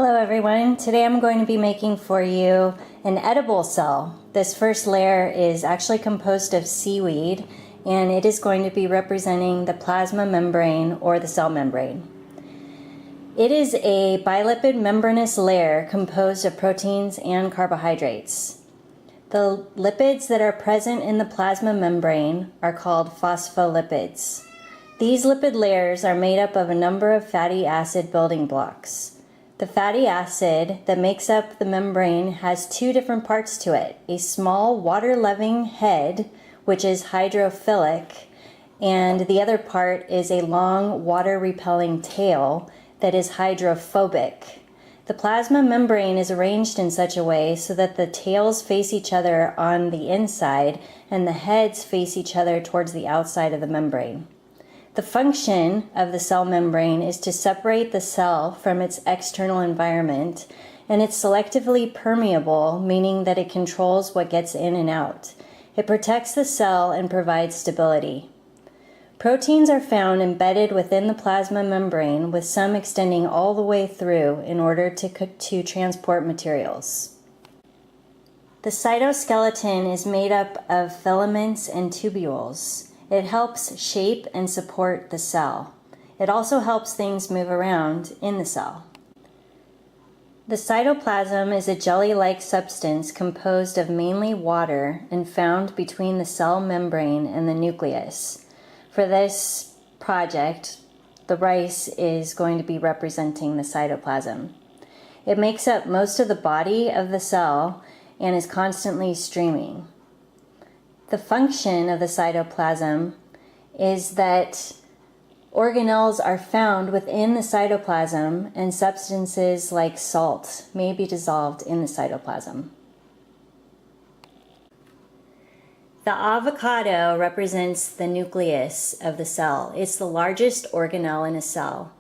Hello everyone, today I'm going to be making for you an edible cell. This first layer is actually composed of seaweed and it is going to be representing the plasma membrane or the cell membrane. It is a bilipid membranous layer composed of proteins and carbohydrates. The lipids that are present in the plasma membrane are called phospholipids. These lipid layers are made up of a number of fatty acid building blocks. The fatty acid that makes up the membrane has two different parts to it. A small water-loving head, which is hydrophilic, and the other part is a long water-repelling tail that is hydrophobic. The plasma membrane is arranged in such a way so that the tails face each other on the inside and the heads face each other towards the outside of the membrane. The function of the cell membrane is to separate the cell from its external environment, and it's selectively permeable, meaning that it controls what gets in and out. It protects the cell and provides stability. Proteins are found embedded within the plasma membrane, with some extending all the way through in order to transport materials. The cytoskeleton is made up of filaments and tubules. It helps shape and support the cell. It also helps things move around in the cell. The cytoplasm is a jelly-like substance composed of mainly water and found between the cell membrane and the nucleus. For this project, the rice is going to be representing the cytoplasm. It makes up most of the body of the cell and is constantly streaming. The function of the cytoplasm is that organelles are found within the cytoplasm and substances like salt may be dissolved in the cytoplasm. The avocado represents the nucleus of the cell. It's the largest organelle in a cell.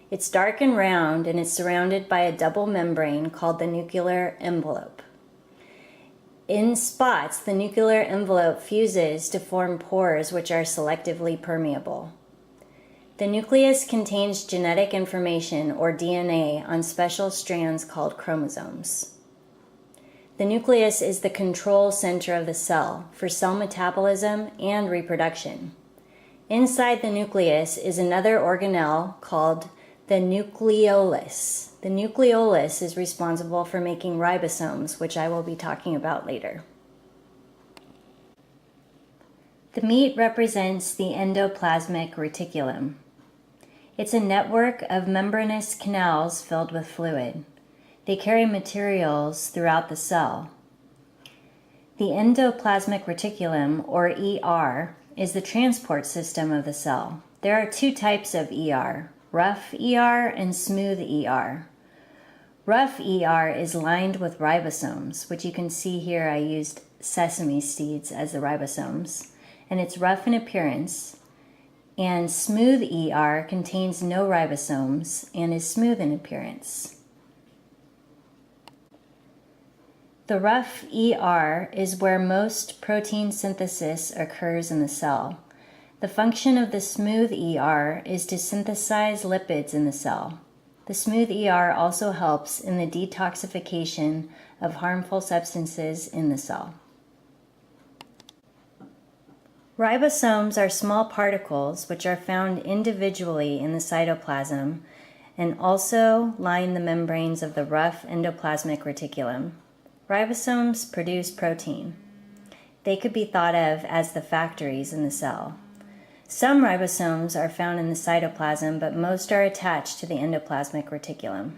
It's dark and round and it's surrounded by a double membrane called the nuclear envelope. In spots, the nuclear envelope fuses to form pores which are selectively permeable. The nucleus contains genetic information, or DNA, on special strands called chromosomes. The nucleus is the control center of the cell for cell metabolism and reproduction. Inside the nucleus is another organelle called the nucleolus. The nucleolus is responsible for making ribosomes, which I will be talking about later. The meat represents the endoplasmic reticulum. It's a network of membranous canals filled with fluid. They carry materials throughout the cell. The endoplasmic reticulum, or ER, is the transport system of the cell. There are two types of ER, rough ER and smooth ER. Rough ER is lined with ribosomes, which you can see here I used sesame seeds as the ribosomes, and it's rough in appearance. And smooth ER contains no ribosomes and is smooth in appearance. The rough ER is where most protein synthesis occurs in the cell. The function of the smooth ER is to synthesize lipids in the cell. The smooth ER also helps in the detoxification of harmful substances in the cell. Ribosomes are small particles which are found individually in the cytoplasm and also line the membranes of the rough endoplasmic reticulum. Ribosomes produce protein. They could be thought of as the factories in the cell. Some ribosomes are found in the cytoplasm, but most are attached to the endoplasmic reticulum.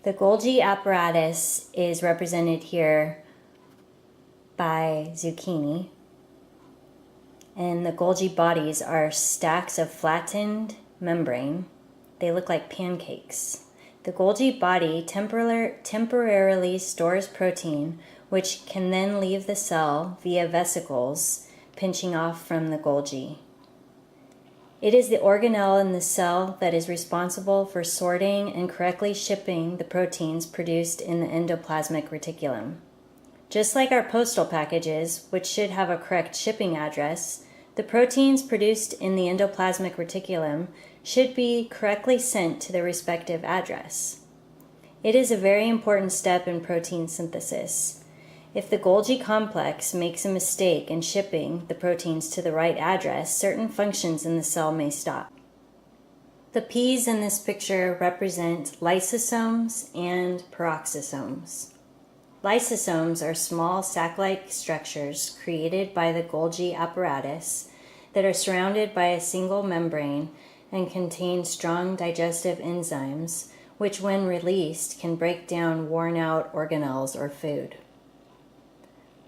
The Golgi apparatus is represented here by zucchini, and the Golgi bodies are stacks of flattened membrane. They look like pancakes. The Golgi body temporarily stores protein, which can then leave the cell via vesicles pinching off from the Golgi. It is the organelle in the cell that is responsible for sorting and correctly shipping the proteins produced in the endoplasmic reticulum. Just like our postal packages, which should have a correct shipping address, The proteins produced in the endoplasmic reticulum should be correctly sent to their respective address. It is a very important step in protein synthesis. If the Golgi complex makes a mistake in shipping the proteins to the right address, certain functions in the cell may stop. The P's in this picture represent lysosomes and peroxisomes. Lysosomes are small sac-like structures created by the Golgi apparatus that are surrounded by a single membrane and contain strong digestive enzymes, which when released can break down worn-out organelles or food.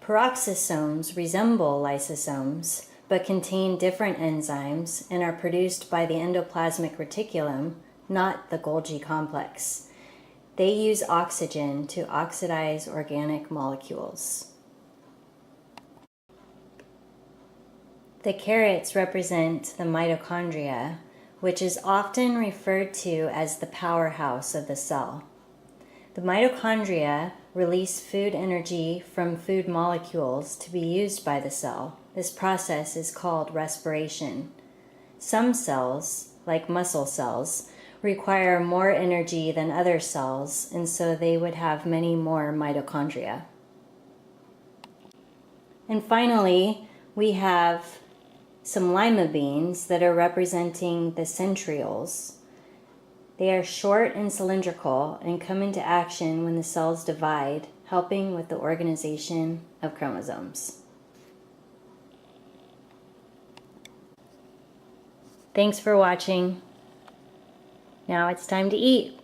Peroxisomes resemble lysosomes, but contain different enzymes and are produced by the endoplasmic reticulum, not the Golgi complex. They use oxygen to oxidize organic molecules. The carrots represent the mitochondria, which is often referred to as the powerhouse of the cell. The mitochondria release food energy from food molecules to be used by the cell. This process is called respiration. Some cells, like muscle cells, require more energy than other cells, and so they would have many more mitochondria. And finally, we have some lima beans that are representing the centrioles. They are short and cylindrical and come into action when the cells divide, helping with the organization of chromosomes. Thanks for watching. Now it's time to eat.